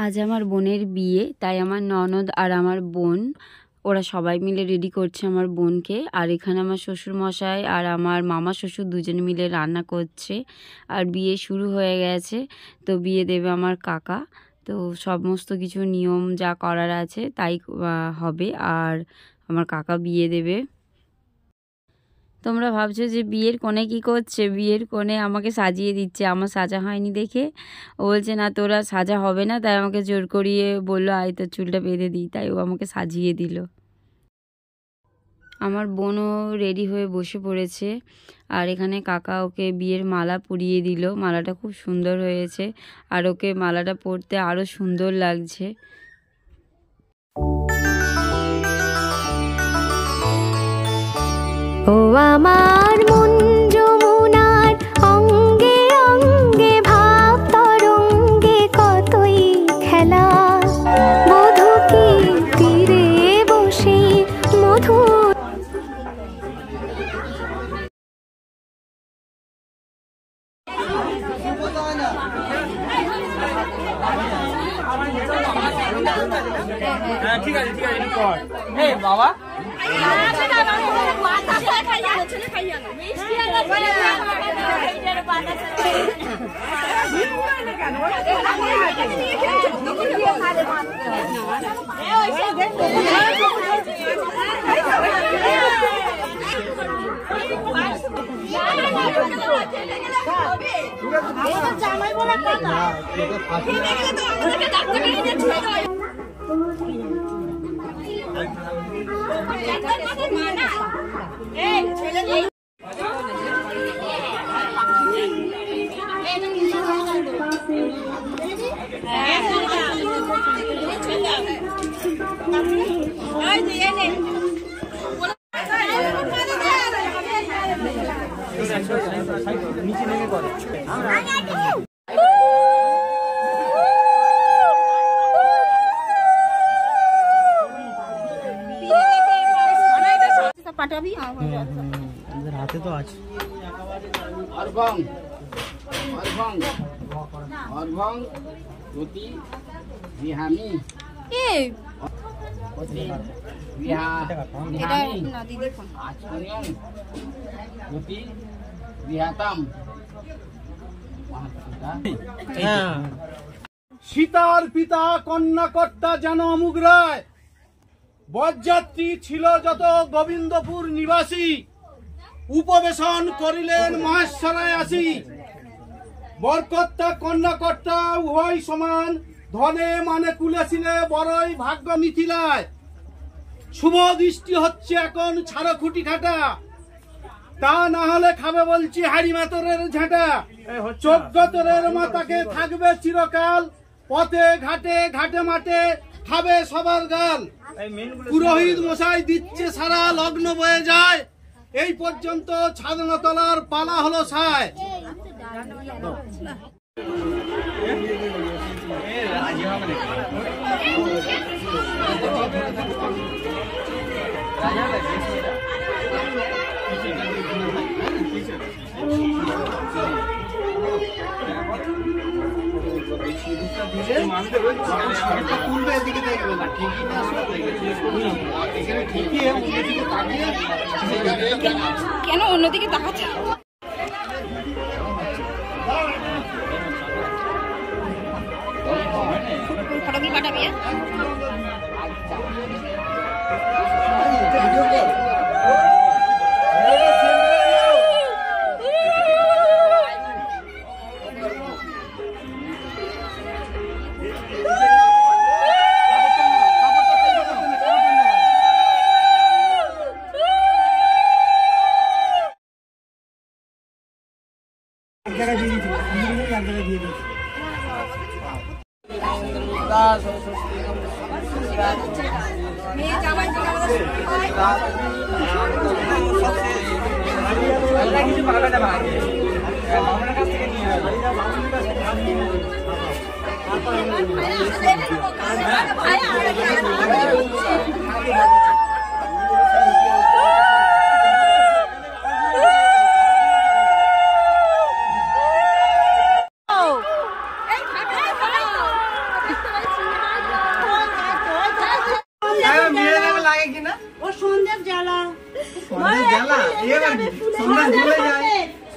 আজ আমার বোনের বিয়ে, তাই আমার ননদ আর আমার বোন ওরা সবাই মিলে রেডি করছে আমার বোনকে। আর এখানে আমার শ্বশুরমশাই আর আমার মামা শ্বশুর দুজনে মিলে রান্না করছে। আর বিয়ে শুরু হয়ে গেছে, তো বিয়ে দেবে আমার কাকা। তো সমস্ত কিছু নিয়ম যা করার আছে তাই হবে। আর আমার কাকা বিয়ে দেবে। তোমরা ভাবছো যে বিয়ের কোণে কি করছে? বিয়ের কোণে আমাকে সাজিয়ে দিচ্ছে, আমার সাজা হয়নি দেখে। ও বলছে না তোরা সাজা হবে না, তাই আমাকে জোর করিয়ে বললো আয় তোর চুলটা বেঁধে দিই, তাই ও আমাকে সাজিয়ে দিল। আমার বোনও রেডি হয়ে বসে পড়েছে। আর এখানে কাকা ওকে বিয়ের মালা পরিয়ে দিল। মালাটা খুব সুন্দর হয়েছে, আর ওকে মালাটা পরতে আরও সুন্দর লাগছে। ও আমার মন যমুনার অঙ্গে অঙ্গে ভাব তরঙ্গে কতই খেলা, মধু কি তীরে বসে মধু। ঠিক আছে ঠিক আছে কর। এই বাবা জামাই বলা কথা নিচে নেমে পড়ে। পাঠাবি আমাদের হাতে তো আছে। অর্ভং অর্ভং অর্ভং গতি বিহামি এই বিহামি না দিদি ফোন আচরণ গতি বিহাতাম। সীতার পিতা কন্যাকর্তা যেন অমুক রায়, বরযাত্রী ছিল যত গোবিন্দপুর নিবাসী, উপবেশন করিলেন মহেশ্বরায় আসি। বরকর্তা কন্যাকর্তা উভয় সমান, ধনে মানে কুলেছিলে বড়ই ভাগ্য মিথিলায়। শুভ দৃষ্টি হচ্ছে এখন ছাড়ো খুঁটি খাটা, তা না হলে খাবে বলছি হাড়ি মাতরের ঝাঁটা। 14 মাতাকে থাকবে চিরকাল, পথে ঘাটে ঘাটে মাঠে খাবে সবার গাল। পুরোহিত মশাই দিচ্ছে সারা, লগ্ন বয়ে যায়, এই পর্যন্ত ছাদনাতলার পালা হলো সায়। কেন অন্যদিকে তাকাচ্ছে? ফটোগুলো পাঠাবি?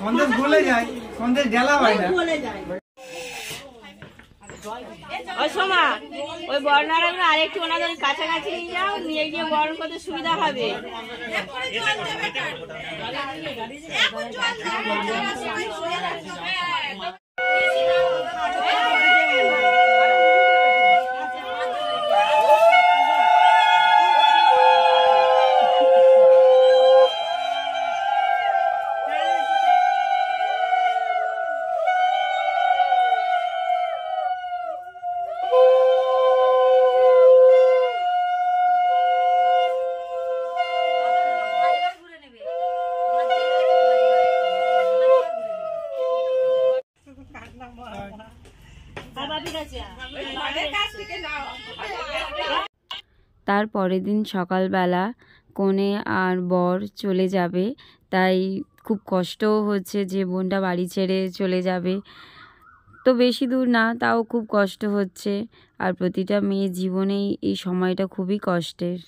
সন্দেশ ভুলে যায় সন্দেশ ঢেলা হয় না। ওই সোমা ওই বর্ণারা আরেকটু ওনাদের কাছাকাছি নিয়ে যাও, নিয়ে গিয়ে বরণ করতে সুবিধা হবে। তার পরের দিন সকালবেলা কনে আর বর চলে যাবে, তাই খুব কষ্টও হচ্ছে যে বোনটা বাড়ি ছেড়ে চলে যাবে। তো বেশি দূর না, তাও খুব কষ্ট হচ্ছে। আর প্রতিটা মেয়ের জীবনেই এই সময়টা খুবই কষ্টের।